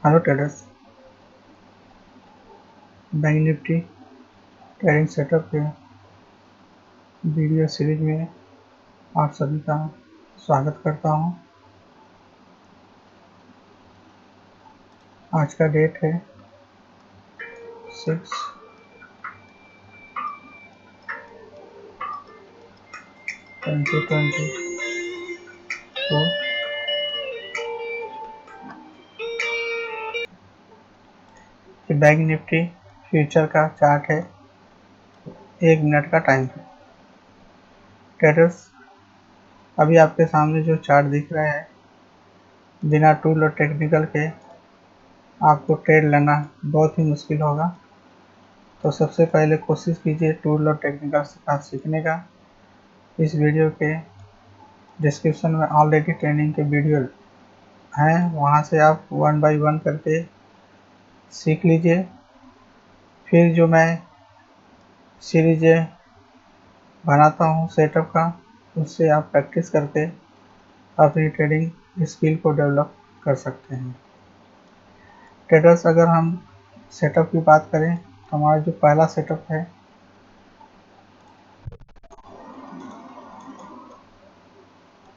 Hello traders, bank Nifty trading setup के video series में आप सभी का स्वागत करता हूं। आज का डेट है 6/2024। बैंक निफ्टी फ्यूचर का चार्ट है, 1 मिनट का टाइम है। ट्रेडर्स, अभी आपके सामने जो चार्ट दिख रहा है, बिना टूल और टेक्निकल के आपको ट्रेड लेना बहुत ही मुश्किल होगा। तो सबसे पहले कोशिश कीजिए टूल और टेक्निकल का सीखने का। इस वीडियो के डिस्क्रिप्शन में ऑलरेडी ट्रेनिंग के वीडियो हैं, वहाँ से आप 1 बाय 1 करके सीख लीजिए। फिर जो मैं सीरीजें बनाता हूँ सेटअप का, उससे आप प्रैक्टिस करके अपनी ट्रेडिंग स्किल को डेवलप कर सकते हैं। ट्रेडर्स, अगर हम सेटअप की बात करें तो हमारा जो पहला सेटअप है,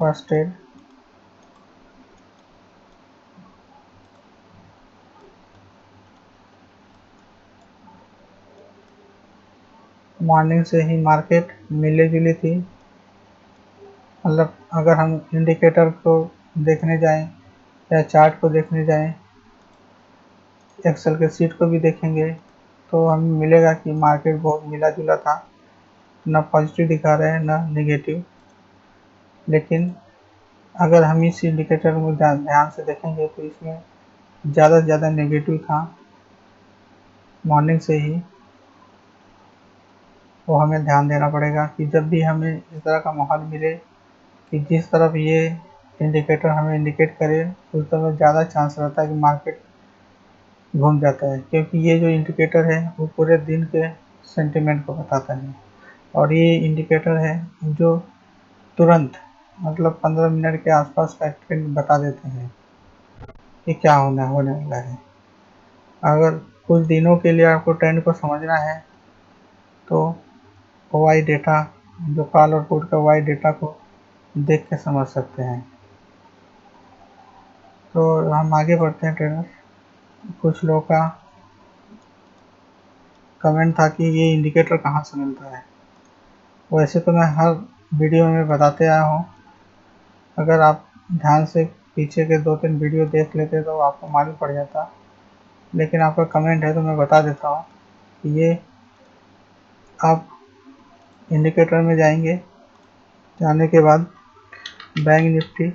फर्स्ट ट्रेड मॉर्निंग से ही मार्केट मिले जुली थी। मतलब अगर हम इंडिकेटर को देखने जाएं या चार्ट को देखने जाएं, एक्सेल के सीट को भी देखेंगे तो हमें मिलेगा कि मार्केट बहुत मिला जुला था, ना पॉजिटिव दिखा रहे हैं ना नेगेटिव। लेकिन अगर हम इस इंडिकेटर में ध्यान से देखेंगे तो इसमें ज़्यादा से ज़्यादा नेगेटिव था मॉर्निंग से ही। तो हमें ध्यान देना पड़ेगा कि जब भी हमें इस तरह का माहौल मिले कि जिस तरफ ये इंडिकेटर हमें इंडिकेट करे, उस तरफ ज़्यादा चांस रहता है कि मार्केट घूम जाता है, क्योंकि ये जो इंडिकेटर है वो पूरे दिन के सेंटिमेंट को बताता है। और ये इंडिकेटर है जो तुरंत मतलब 15 मिनट के आसपास का ट्रेंड बता देते हैं कि क्या होने वाला है। अगर कुछ दिनों के लिए आपको ट्रेंड को समझना है तो वाई डेटा, जो कॉल और पुट का वाई डेटा को देख के समझ सकते हैं। तो हम आगे बढ़ते हैं ट्रेडर। कुछ लोगों का कमेंट था कि ये इंडिकेटर कहाँ से मिलता है। वैसे तो मैं हर वीडियो में बताते आया हूँ, अगर आप ध्यान से पीछे के 2-3 वीडियो देख लेते तो आपको मालूम पड़ जाता। लेकिन आपका कमेंट है तो मैं बता देता हूँ कि ये आप इंडिकेटर में जाएंगे, जाने के बाद बैंक निफ्टी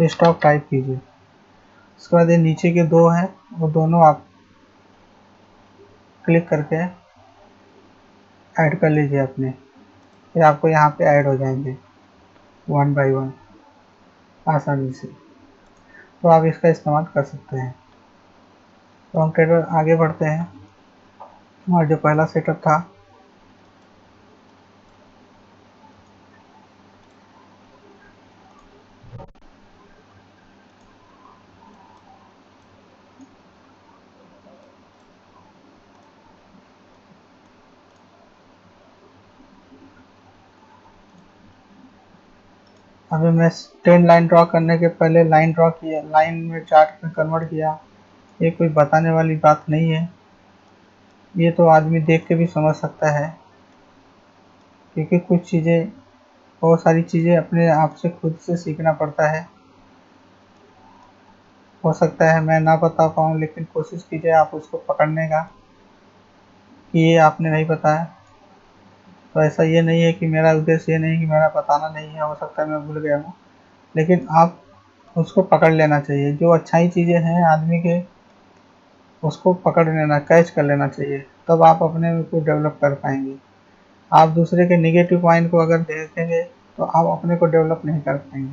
स्टॉक टाइप कीजिए। उसके बाद ये नीचे के दो हैं, वो दोनों आप क्लिक करके ऐड कर लीजिए अपने। फिर आपको यहाँ पे ऐड हो जाएंगे 1 बाय 1 आसानी से। तो आप इसका इस्तेमाल कर सकते हैं। तो हम ट्रेडर आगे बढ़ते हैं। हमारा जो पहला सेटअप था, अभी मैं 10 लाइन ड्रॉ करने के पहले लाइन ड्रॉ किया, लाइन में चार्ट में कन्वर्ट किया। ये कोई बताने वाली बात नहीं है, ये तो आदमी देख के भी समझ सकता है, क्योंकि कुछ चीज़ें, बहुत सारी चीज़ें अपने आप से खुद से सीखना पड़ता है। हो सकता है मैं ना बता पाऊँ, लेकिन कोशिश कीजिए आप उसको पकड़ने का कि ये आपने नहीं बताया। तो ऐसा ये नहीं है कि मेरा उद्देश्य ये नहीं कि मेरा बताना नहीं है, हो सकता है मैं भूल गया हूँ, लेकिन आप उसको पकड़ लेना चाहिए। जो अच्छाई चीज़ें हैं आदमी के, उसको पकड़ लेना, कैच कर लेना चाहिए, तब आप अपने को डेवलप कर पाएंगे। आप दूसरे के नेगेटिव पॉइंट को अगर देखेंगे तो आप अपने को डेवलप नहीं कर पाएंगे।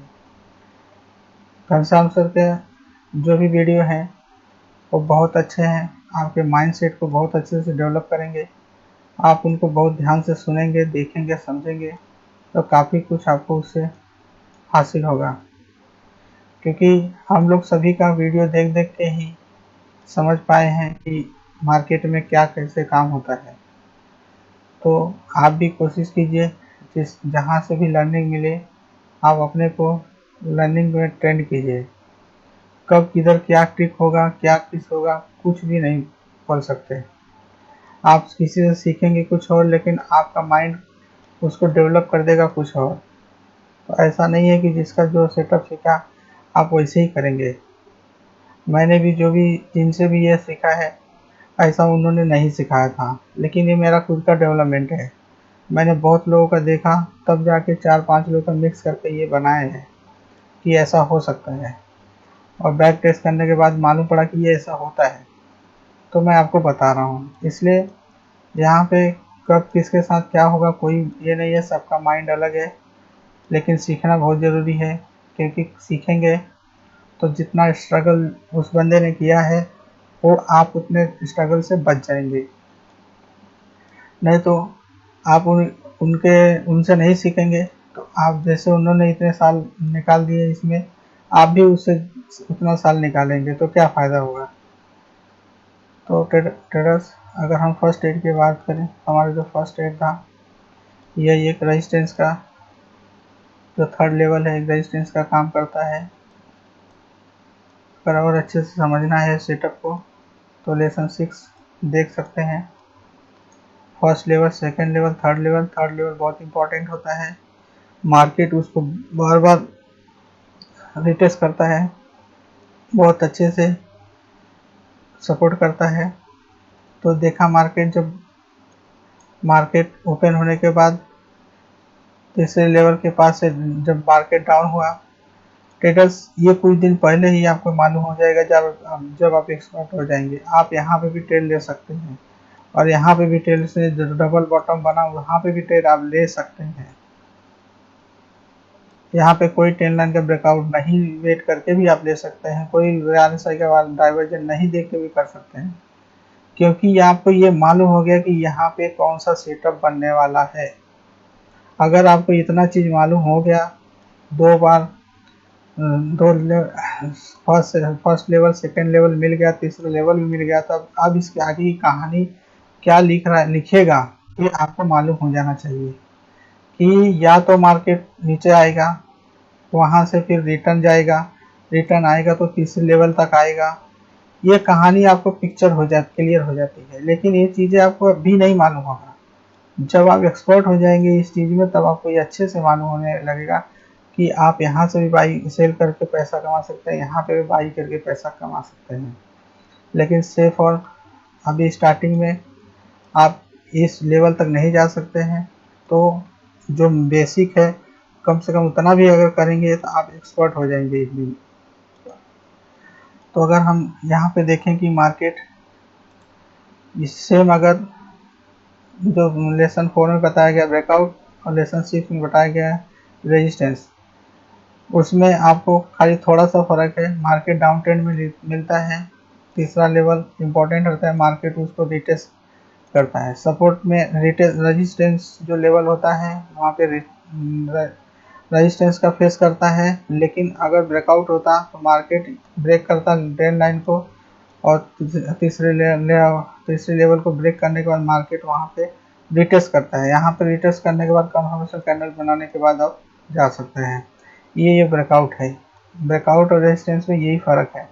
घनश्याम सर के जो भी वीडियो हैं वो बहुत अच्छे हैं, आपके माइंडसेट को बहुत अच्छे से डेवलप करेंगे। आप उनको बहुत ध्यान से सुनेंगे, देखेंगे, समझेंगे तो काफ़ी कुछ आपको उससे हासिल होगा। क्योंकि हम लोग सभी का वीडियो देख देख के ही समझ पाए हैं कि मार्केट में क्या कैसे काम होता है। तो आप भी कोशिश कीजिए, जिस जहाँ से भी लर्निंग मिले आप अपने को लर्निंग में ट्रेंड कीजिए। कब किधर क्या ट्रिक होगा, क्या किस होगा, कुछ भी नहीं बोल सकते। आप किसी से सीखेंगे कुछ और, लेकिन आपका माइंड उसको डेवलप कर देगा कुछ और। तो ऐसा नहीं है कि जिसका जो सेटअप सीखा आप वैसे ही करेंगे। मैंने भी जिनसे भी ये सीखा है, ऐसा उन्होंने नहीं सिखाया था, लेकिन ये मेरा खुद का डेवलपमेंट है। मैंने बहुत लोगों का देखा, तब जाके 4-5 लोगों का मिक्स करके ये बनाए हैं कि ऐसा हो सकता है, और बैक टेस्ट करने के बाद मालूम पड़ा कि ये ऐसा होता है। तो मैं आपको बता रहा हूँ, इसलिए यहाँ पे कब किसके साथ क्या होगा कोई ये नहीं है, सबका माइंड अलग है। लेकिन सीखना बहुत ज़रूरी है, क्योंकि सीखेंगे तो जितना स्ट्रगल उस बंदे ने किया है वो आप उतने स्ट्रगल से बच जाएंगे। नहीं तो आप उनसे नहीं सीखेंगे, तो आप जैसे उन्होंने इतने साल निकाल दिए इसमें, आप भी उससे उतना साल निकालेंगे तो क्या फ़ायदा होगा। तो ट्रेडर्स, अगर हम फर्स्ट एड की बात करें, हमारा जो फर्स्ट एड था यह एक रेजिस्टेंस का जो थर्ड लेवल है, रेजिस्टेंस का काम करता है। अगर और अच्छे से समझना है सेटअप को तो लेसन 6 देख सकते हैं। First level, second level, third level. Third level बहुत इंपॉर्टेंट होता है, मार्केट उसको बार बार रिटेस्ट करता है, बहुत अच्छे से सपोर्ट करता है। तो देखा जब मार्केट ओपन होने के बाद तीसरे लेवल के पास से जब मार्केट डाउन हुआ, ट्रेडर्स ये कुछ दिन पहले ही आपको मालूम हो जाएगा, जब आप एक्सपर्ट हो जाएंगे। आप यहाँ पे भी ट्रेड ले सकते हैं, और यहाँ पे भी ट्रेड से जो डबल बॉटम बना वहाँ पे भी ट्रेड आप ले सकते हैं। यहाँ पे कोई ट्रेंड लाइन का ब्रेकआउट नहीं वेट करके भी आप ले सकते हैं, कोई आरएसआई का डाइवर्जन नहीं देख के भी कर सकते हैं, क्योंकि आपको ये मालूम हो गया कि यहाँ पे कौन सा सेटअप बनने वाला है। अगर आपको इतना चीज़ मालूम हो गया, दो बार दो फर्स्ट लेवल, सेकंड लेवल मिल गया, तीसरा लेवल भी मिल गया, तब अब इसके आगे की कहानी क्या लिखेगा ये आपको मालूम हो जाना चाहिए कि या तो मार्केट नीचे आएगा, वहाँ से फिर रिटर्न जाएगा, रिटर्न आएगा तो तीसरे लेवल तक आएगा। ये कहानी आपको क्लियर हो जाती है, लेकिन ये चीज़ें आपको अभी नहीं मालूम होगा। जब आप एक्सपर्ट हो जाएंगे इस चीज़ में, तब आपको ये अच्छे से मालूम होने लगेगा कि आप यहाँ से भी बाई सेल करके पैसा कमा सकते हैं, यहाँ पे भी बाई करके पैसा कमा सकते हैं। लेकिन सेफ और अभी स्टार्टिंग में आप इस लेवल तक नहीं जा सकते हैं, तो जो बेसिक है कम से कम उतना भी अगर करेंगे तो आप एक्सपर्ट हो जाएंगे इसमें। तो अगर हम यहाँ पे देखें कि मार्केट सेम, अगर जो लेसन 4 में बताया गया ब्रेकआउट और लेसन 6 में बताया गया रेजिस्टेंस, उसमें आपको खाली थोड़ा सा फर्क है, मार्केट डाउन ट्रेंड में मिलता है। तीसरा लेवल इम्पोर्टेंट होता है, मार्केट उसको रिटेस्ट करता है। सपोर्ट में रेजिस्टेंस जो लेवल होता है वहाँ पे रेजिस्टेंस का फेस करता है, लेकिन अगर ब्रेकआउट होता तो मार्केट ब्रेक करता ट्रेंड लाइन को, और तीसरे लेवल को ब्रेक करने के बाद मार्केट वहाँ पे रिटेस्ट करता है। यहाँ पे रिटेस्ट करने के बाद कंफर्मेशन कैंडल बनाने के बाद आप जा सकते हैं। ये ब्रेकआउट है। ब्रेकआउट और रेजिस्टेंस में यही फ़र्क है।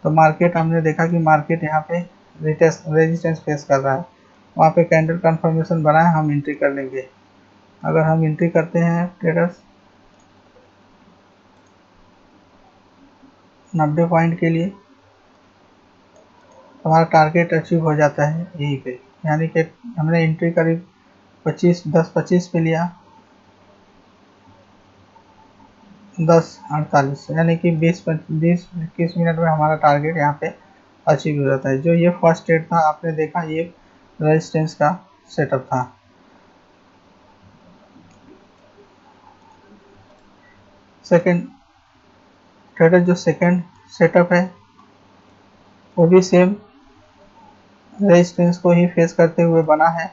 तो मार्केट हमने देखा कि मार्केट यहाँ पे रेजिस्टेंस फेस कर रहा है, वहाँ पे कैंडल कंफर्मेशन बना है, हम एंट्री कर लेंगे। अगर हम एंट्री करते हैं ट्रेडर्स 90 पॉइंट के लिए, हमारा टारगेट अचीव हो जाता है यहीं पे। यानी कि हमने एंट्री करीब 10-25 पे लिया, 10:48, यानी कि 20-21 मिनट में हमारा टारगेट यहाँ पे अचीव हो जाता है। जो ये फर्स्ट ट्रेड था आपने देखा, ये रेजिस्टेंस का सेटअप था। सेकंड ट्रेडर जो सेकंड सेटअप है वो भी सेम रेजिस्टेंस को ही फेस करते हुए बना है।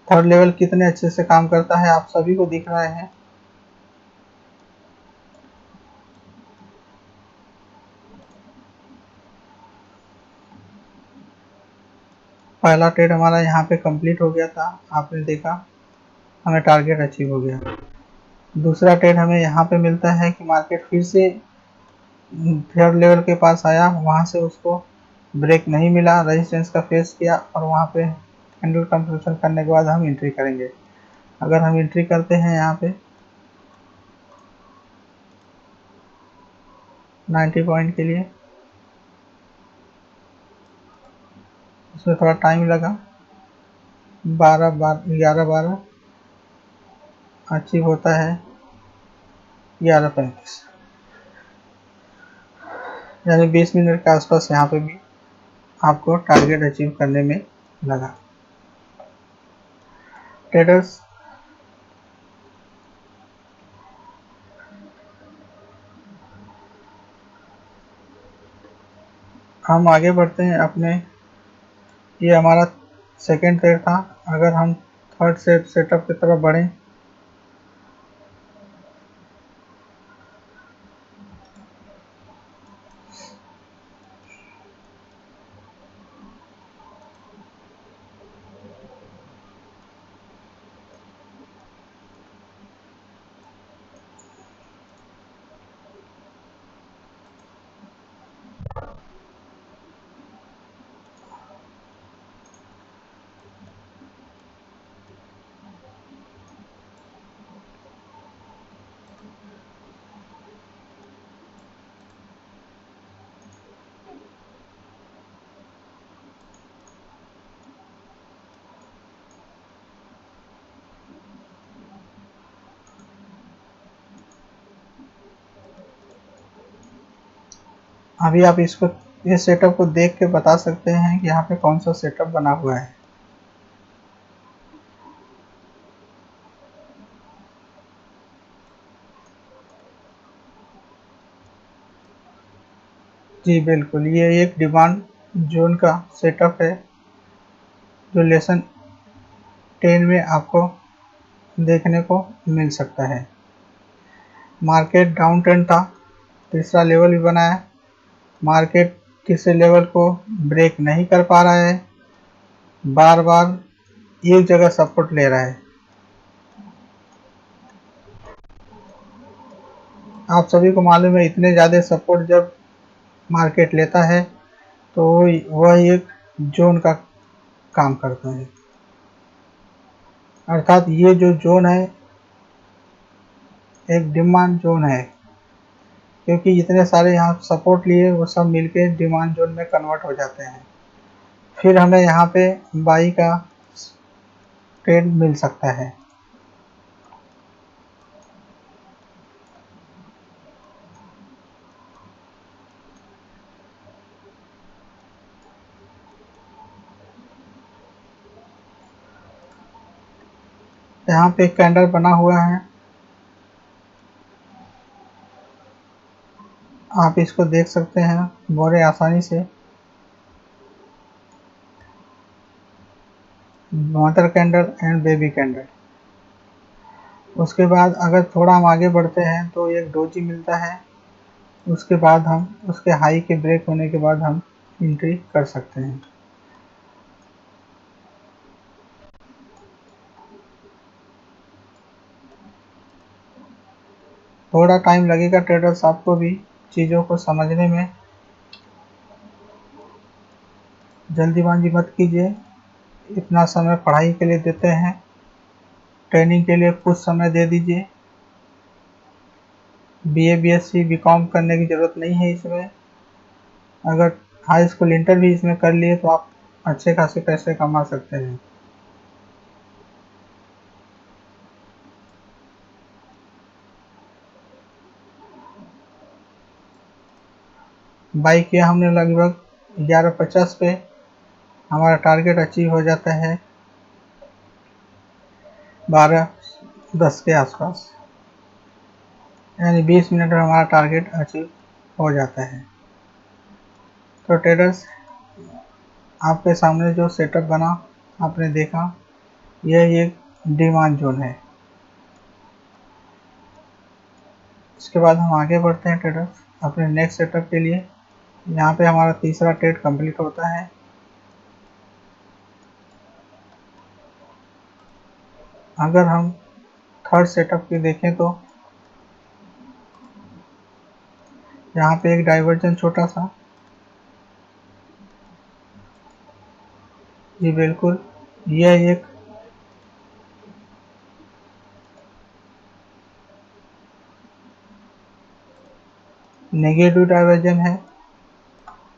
थर्ड लेवल कितने अच्छे से काम करता है आप सभी को दिख रहा है। पहला ट्रेड हमारा यहाँ पे कंप्लीट हो गया था, आपने देखा हमें टारगेट अचीव हो गया। दूसरा ट्रेड हमें यहाँ पे मिलता है कि मार्केट फिर से थर्ड लेवल के पास आया, वहाँ से उसको ब्रेक नहीं मिला, रेजिस्टेंस का फेस किया और वहाँ पे कैंडल कंप्लीशन करने के बाद हम एंट्री करेंगे। अगर हम एंट्री करते हैं यहाँ पे 90 पॉइंट के लिए, उसमें थोड़ा टाइम लगा, 11-12 अचीव होता है 11:35, यानी 20 मिनट के आसपास यहाँ पे भी आपको टारगेट अचीव करने में लगा। ट्रेडर्स हम आगे बढ़ते हैं अपने, ये हमारा सेकेंड ट्रेड था। अगर हम थर्ड सेटअप की तरफ बढ़ें, अभी आप इसको इस सेटअप को देख के बता सकते हैं कि यहाँ पे कौन सा सेटअप बना हुआ है। जी बिल्कुल, ये एक डिमांड जोन का सेटअप है जो लेसन 10 में आपको देखने को मिल सकता है। मार्केट डाउन ट्रेंड था, तीसरा लेवल भी बनाया, मार्केट किसी लेवल को ब्रेक नहीं कर पा रहा है, बार बार एक जगह सपोर्ट ले रहा है। आप सभी को मालूम है इतने ज़्यादा सपोर्ट जब मार्केट लेता है तो वह एक जोन का काम करता है, अर्थात ये जो जोन है एक डिमांड जोन है, क्योंकि जितने सारे यहाँ सपोर्ट लिए वो सब मिलके डिमांड जोन में कन्वर्ट हो जाते हैं। फिर हमें यहाँ पे बाई का ट्रेड मिल सकता है। यहाँ पे एक कैंडल बना हुआ है, आप इसको देख सकते हैं बड़े आसानी से। Mother candle and baby candle. उसके बाद अगर थोड़ा हम आगे बढ़ते हैं तो एक डोजी मिलता है, उसके बाद हम उसके हाई के ब्रेक होने के बाद हम एंट्री कर सकते हैं। थोड़ा टाइम लगेगा ट्रेडर्स आपको भी चीज़ों को समझने में, जल्दीबाजी मत कीजिए। इतना समय पढ़ाई के लिए देते हैं, ट्रेनिंग के लिए कुछ समय दे दीजिए। बीए बीएससी बीकॉम करने की ज़रूरत नहीं है इसमें। अगर हाई स्कूल इंटर भी इसमें कर लिए तो आप अच्छे खासे पैसे कमा सकते हैं। बाई किया हमने लगभग 11:50 पे, हमारा टारगेट अचीव हो जाता है 12:10 के आसपास, यानी 20 मिनट में हमारा टारगेट अचीव हो जाता है। तो ट्रेडर्स आपके सामने जो सेटअप बना आपने देखा, यह एक डिमांड जोन है। इसके बाद हम आगे बढ़ते हैं ट्रेडर्स अपने नेक्स्ट सेटअप के लिए। यहाँ पे हमारा तीसरा ट्रेड कंप्लीट होता है। अगर हम थर्ड सेटअप की देखें तो यहाँ पे एक डाइवर्जन छोटा सा, जी बिल्कुल, यह एक नेगेटिव डाइवर्जन है।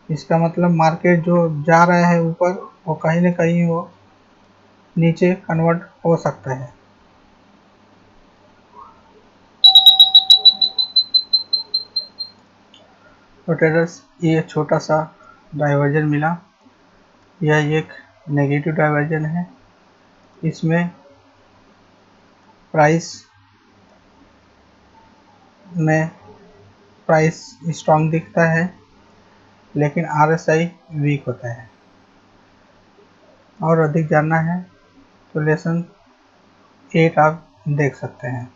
इसका मतलब मार्केट जो जा रहा है ऊपर, वो कहीं ना कहीं वो नीचे कन्वर्ट हो सकता है। तो ट्रेडर्स ये छोटा सा डाइवर्जन मिला, यह एक नेगेटिव डाइवर्जन है। इसमें प्राइस स्ट्रॉन्ग दिखता है, लेकिन RSI वीक होता है। और अधिक जानना है तो लेसन 8 आप देख सकते हैं।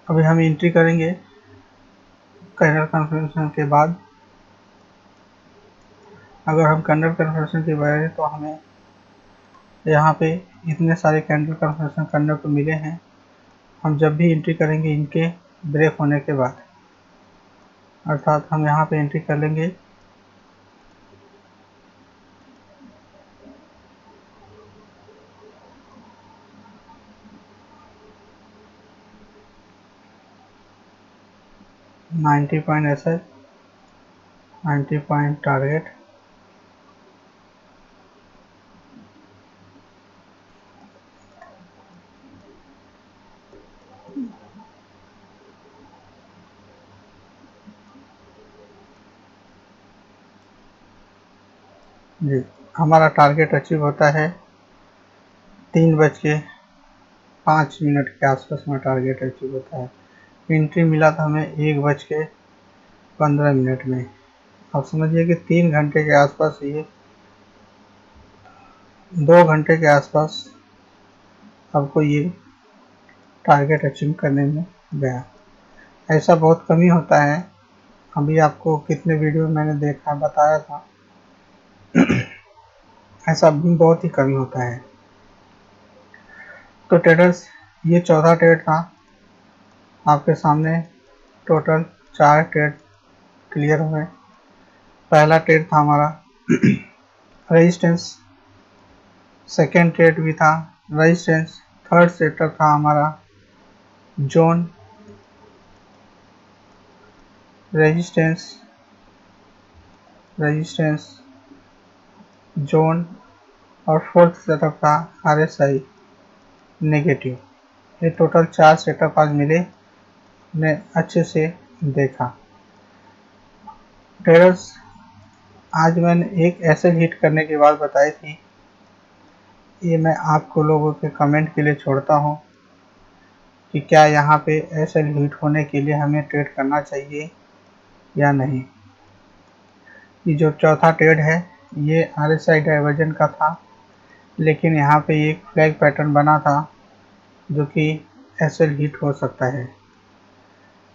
अभी हम एंट्री करेंगे कैंडल कन्फर्मेशन के बाद। अगर हम कैंडल कन्फर्मेशन की बात करें तो हमें यहाँ पे इतने सारे कैंडल कन्फर्मेशन करने को मिले हैं। हम जब भी एंट्री करेंगे इनके ब्रेक होने के बाद, अर्थात हम यहाँ पे एंट्री कर लेंगे। $90 पॉइंट ऐसे, 90 पॉइंट टारगेट, जी हमारा टारगेट अचीव होता है 3:05 के आसपास में टारगेट अचीव होता है। एंट्री मिला था हमें 1:15 में। आप समझिए कि 3 घंटे के आसपास, ये 2 घंटे के आसपास आपको ये टारगेट अचीव करने में गया। ऐसा बहुत कम ही होता है। अभी आपको कितने वीडियो मैंने देखा बताया था, ऐसा बहुत ही कम ही होता है। तो ट्रेडर्स ये चौथा ट्रेड था। आपके सामने टोटल 4 ट्रेड क्लियर हुए। पहला ट्रेड था हमारा रेजिस्टेंस, सेकेंड ट्रेड भी था रेजिस्टेंस, थर्ड सेटअप था हमारा जोन, रेजिस्टेंस, जोन, और फोर्थ सेटअप था RSI नेगेटिव। ये टोटल 4 सेटअप आज मिले, ने अच्छे से देखा। ट्रेडर्स आज मैंने एक एसएल हिट करने की बात बताई थी, ये मैं आपको लोगों के कमेंट के लिए छोड़ता हूँ कि क्या यहाँ पे एसएल हिट होने के लिए हमें ट्रेड करना चाहिए या नहीं। ये जो चौथा ट्रेड है ये RSI डाइवर्जन का था, लेकिन यहाँ पे एक फ्लैग पैटर्न बना था जो कि एसएल हिट हो सकता है।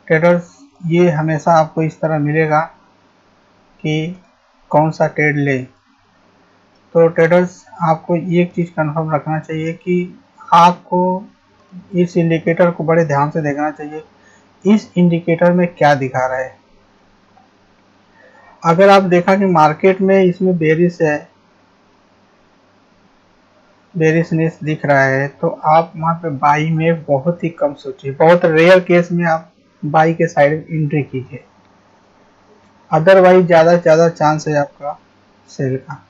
ट्रेडर्स ये हमेशा आपको इस तरह मिलेगा कि कौन सा ट्रेड ले। तो ट्रेडर्स आपको एक चीज़ कंफर्म रखना चाहिए कि आपको इस इंडिकेटर को बड़े ध्यान से देखना चाहिए, इस इंडिकेटर में क्या दिखा रहा है। अगर आप देखा कि मार्केट में इसमें बेरिश है, बेरिशनेस दिख रहा है, तो आप वहाँ पे बाई में बहुत ही कम सोचिए। बहुत रेयर केस में आप बाई के साइड एंट्री कीजिए, अदरवाइज ज़्यादा से ज़्यादा चांस है आपका सेल का।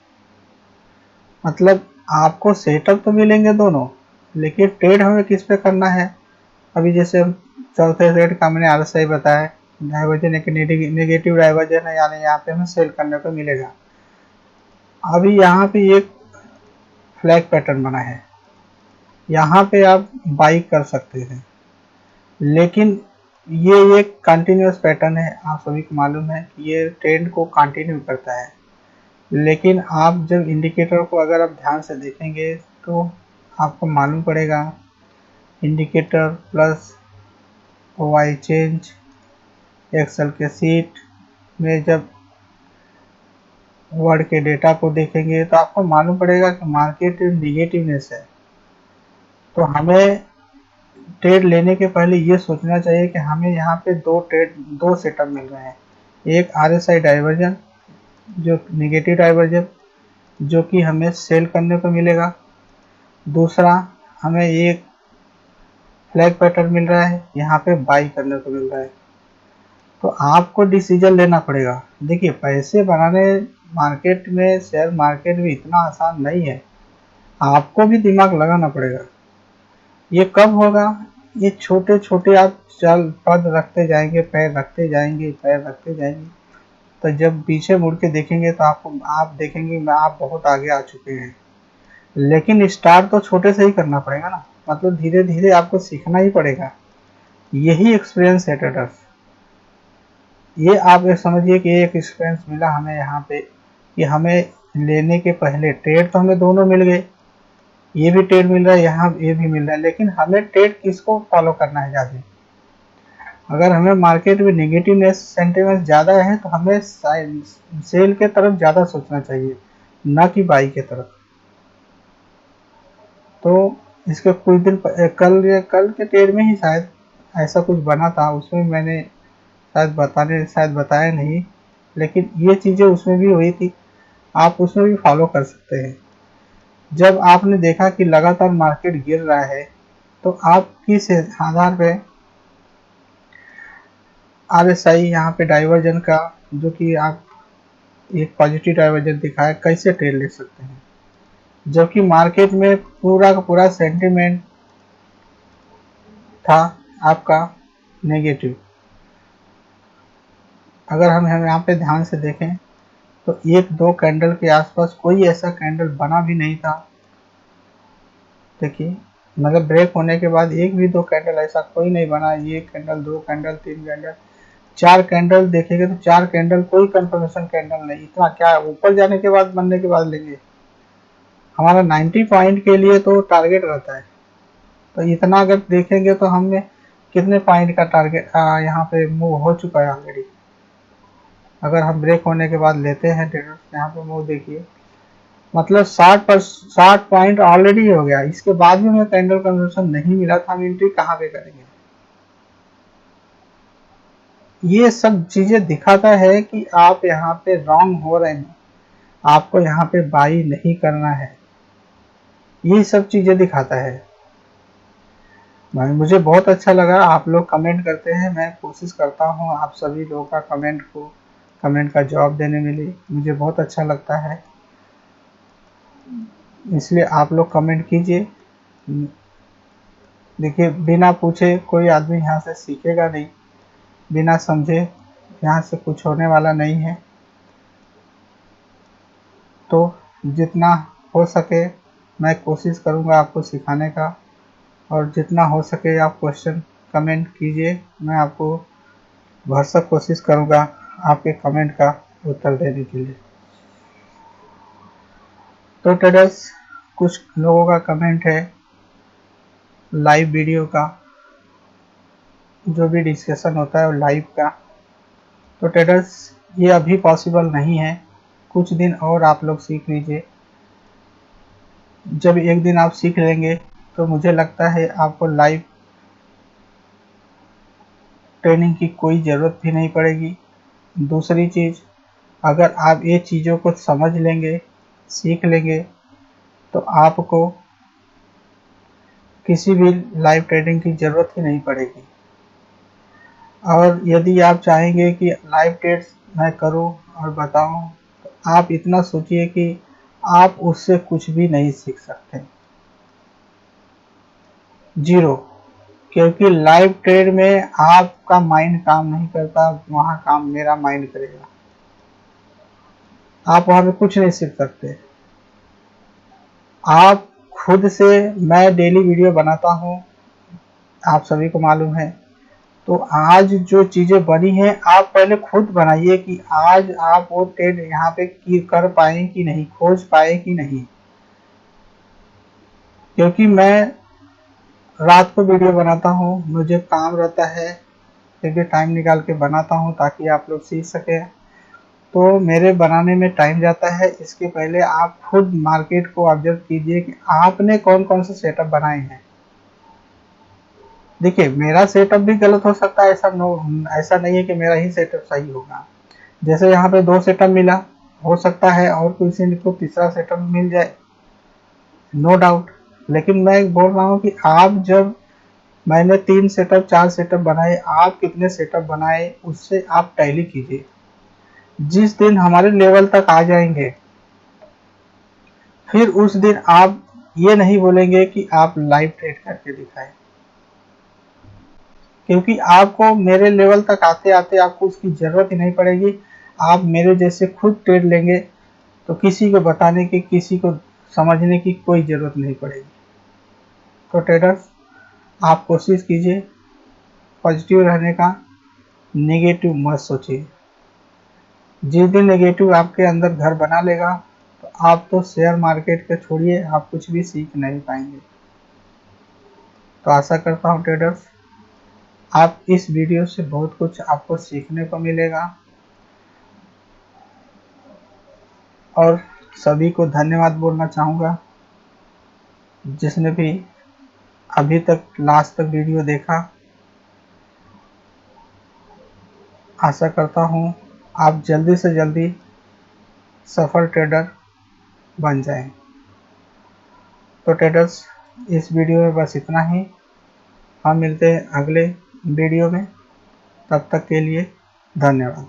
मतलब आपको सेटअप तो मिलेंगे दोनों, लेकिन ट्रेड हमें किस पे करना है। अभी जैसे चौथे ट्रेड का मैंने RSI बताया, डाइवर्जन एक नेगेटिव डाइवर्जन है, यानी यहाँ पे हमें सेल करने को मिलेगा। अभी यहाँ पे एक फ्लैग पैटर्न बना है, यहाँ पे आप बाई कर सकते हैं, लेकिन ये एक कंटिन्यूस पैटर्न है। आप सभी को मालूम है कि ये ट्रेंड को कंटिन्यू करता है। लेकिन आप जब इंडिकेटर को अगर आप ध्यान से देखेंगे तो आपको मालूम पड़ेगा indicator plus y change excel के सीट में जब वर्ड के डेटा को देखेंगे तो आपको मालूम पड़ेगा कि मार्केट निगेटिवनेस है। तो हमें ट्रेड लेने के पहले ये सोचना चाहिए कि हमें यहाँ पे दो सेटअप मिल रहे हैं। एक RSI डाइवर्जन जो निगेटिव डाइवर्जन जो कि हमें सेल करने को मिलेगा, दूसरा हमें एक फ्लैग पैटर्न मिल रहा है यहाँ पे बाई करने को मिल रहा है। तो आपको डिसीजन लेना पड़ेगा। देखिए पैसे बनाने मार्केट में, शेयर मार्केट में इतना आसान नहीं है, आपको भी दिमाग लगाना पड़ेगा। ये कब होगा? ये छोटे छोटे आप चल पद रखते जाएंगे, पैर रखते जाएंगे, पैर रखते जाएंगे, तो जब पीछे मुड़ के देखेंगे तो आप देखेंगे मैं आप बहुत आगे आ चुके हैं। लेकिन स्टार्ट तो छोटे से ही करना पड़ेगा ना, मतलब धीरे धीरे आपको सीखना ही पड़ेगा। यही एक्सपीरियंस है ट्रेडर्स। ये आप ये समझिए कि एक एक्सपीरियंस मिला हमें यहाँ पे कि हमें लेने के पहले ट्रेड तो हमें दोनों मिल गए, ये भी ट्रेड मिल रहा है, यहाँ ये भी मिल रहा है, लेकिन हमें ट्रेड किसको फॉलो करना है ज़्यादा? अगर हमें मार्केट में नेगेटिवनेस सेंटिमेंट ज़्यादा है तो हमें सेल के तरफ ज़्यादा सोचना चाहिए, ना कि बाई के तरफ। तो इसके कुछ दिन कल के ट्रेड में ही शायद ऐसा कुछ बना था, उसमें मैंने शायद बताया नहीं, लेकिन ये चीज़ें उसमें भी हुई थी, आप उसमें भी फॉलो कर सकते हैं। जब आपने देखा कि लगातार मार्केट गिर रहा है तो आप किस आधार पे RSI यहाँ पे डाइवर्जन का, जो कि आप एक पॉजिटिव डाइवर्जन दिखाया, कैसे ट्रेड ले सकते हैं जबकि मार्केट में पूरा का पूरा सेंटिमेंट था आपका नेगेटिव। अगर हम यहाँ पे ध्यान से देखें तो एक दो कैंडल के आसपास कोई ऐसा कैंडल बना भी नहीं था। देखिए मतलब ब्रेक होने के बाद एक भी दो कैंडल ऐसा कोई नहीं बना, एक कैंडल, दो कैंडल, तीन कैंडल, चार कैंडल देखेंगे तो चार कैंडल कोई कंफर्मेशन कैंडल नहीं। इतना क्या ऊपर जाने के बाद, बनने के बाद लेंगे? हमारा 90 पॉइंट के लिए तो टारगेट रहता है, तो इतना अगर देखेंगे तो हमें कितने पॉइंट का टारगेट यहाँ पे मूव हो चुका है ऑलरेडी। अगर हम ब्रेक होने के बाद लेते हैं ट्रेडर्स, यहाँ पे मूव देखिए, मतलब 60 पॉइंट ऑलरेडी हो गया। इसके बाद भी हमें कैंडल कंफर्मेशन नहीं मिला था, हम एंट्री कहाँ पे करेंगे? ये सब चीजें दिखाता है कि आप यहाँ पे रॉन्ग हो रहे हैं, आपको यहाँ पे बाई नहीं करना है, ये सब चीजें दिखाता है। मुझे बहुत अच्छा लगा, आप लोग कमेंट करते हैं, मैं कोशिश करता हूँ आप सभी लोगों का कमेंट का जवाब देने में लिए मुझे बहुत अच्छा लगता है, इसलिए आप लोग कमेंट कीजिए। देखिए बिना पूछे कोई आदमी यहाँ से सीखेगा नहीं, बिना समझे यहाँ से कुछ होने वाला नहीं है। तो जितना हो सके मैं कोशिश करूँगा आपको सिखाने का, और जितना हो सके आप क्वेश्चन कमेंट कीजिए, मैं आपको भरसक कोशिश करूँगा आपके कमेंट का उत्तर देने के लिए। तो ट्रेडर्स कुछ लोगों का कमेंट है लाइव वीडियो का, जो भी डिस्कशन होता है वो लाइव का। तो ट्रेडर्स ये अभी पॉसिबल नहीं है, कुछ दिन और आप लोग सीख लीजिए। जब एक दिन आप सीख लेंगे तो मुझे लगता है आपको लाइव ट्रेनिंग की कोई ज़रूरत भी नहीं पड़ेगी। दूसरी चीज़, अगर आप ये चीज़ों को समझ लेंगे, सीख लेंगे, तो आपको किसी भी लाइव ट्रेडिंग की ज़रूरत ही नहीं पड़ेगी। और यदि आप चाहेंगे कि लाइव ट्रेड्स मैं करूं और बताऊं, तो आप इतना सोचिए कि आप उससे कुछ भी नहीं सीख सकते, जीरो। क्योंकि लाइव ट्रेड में आपका माइंड काम नहीं करता, वहाँ काम मेरा माइंड करेगा। आप वहाँ पे कुछ नहीं सीख सकते। आप खुद से, मैं डेली वीडियो बनाता हूँ, आप सभी को मालूम है, तो आज जो चीज़ें बनी हैं आप पहले खुद बनाइए कि आज आप वो ट्रेड यहाँ पे कर पाए कि नहीं, खोज पाए कि नहीं। क्योंकि मैं रात को वीडियो बनाता हूँ, मुझे काम रहता है, फिर भी टाइम निकाल के बनाता हूँ ताकि आप लोग सीख सकें। तो मेरे बनाने में टाइम जाता है। इसके पहले आप खुद मार्केट को ऑब्जर्व कीजिए कि आपने कौन कौन से सेटअप बनाए हैं। देखिए मेरा सेटअप भी गलत हो सकता है, ऐसा नहीं है कि मेरा ही सेटअप सही होगा। जैसे यहाँ पे 2 सेटअप मिला, हो सकता है और किसी को तीसरा सेटअप मिल जाए, नो डाउट। लेकिन मैं बोल रहा हूँ कि आप जब मैंने 3 सेटअप 4 सेटअप बनाए, आप कितने सेटअप बनाए उससे आप टैली कीजिए। जिस दिन हमारे लेवल तक आ जाएंगे फिर उस दिन आप ये नहीं बोलेंगे कि आप लाइव ट्रेड करके दिखाएं, क्योंकि आपको मेरे लेवल तक आते आते आपको उसकी ज़रूरत ही नहीं पड़ेगी। आप मेरे जैसे खुद ट्रेड लेंगे तो किसी को बताने की, किसी को समझने की कोई ज़रूरत नहीं पड़ेगी। तो ट्रेडर्स आप कोशिश कीजिए पॉजिटिव रहने का, नेगेटिव मत सोचिए। जिस दिन नेगेटिव आपके अंदर घर बना लेगा तो आप तो शेयर मार्केट के छोड़िए, आप कुछ भी सीख नहीं पाएंगे। तो आशा करता हूँ ट्रेडर्स आप इस वीडियो से बहुत कुछ आपको सीखने को मिलेगा। और सभी को धन्यवाद बोलना चाहूँगा जिसने भी अभी तक लास्ट तक वीडियो देखा। आशा करता हूँ आप जल्दी से जल्दी सफल ट्रेडर बन जाएं। तो ट्रेडर्स इस वीडियो में बस इतना ही। हम मिलते हैं अगले वीडियो में, तब तक के लिए धन्यवाद।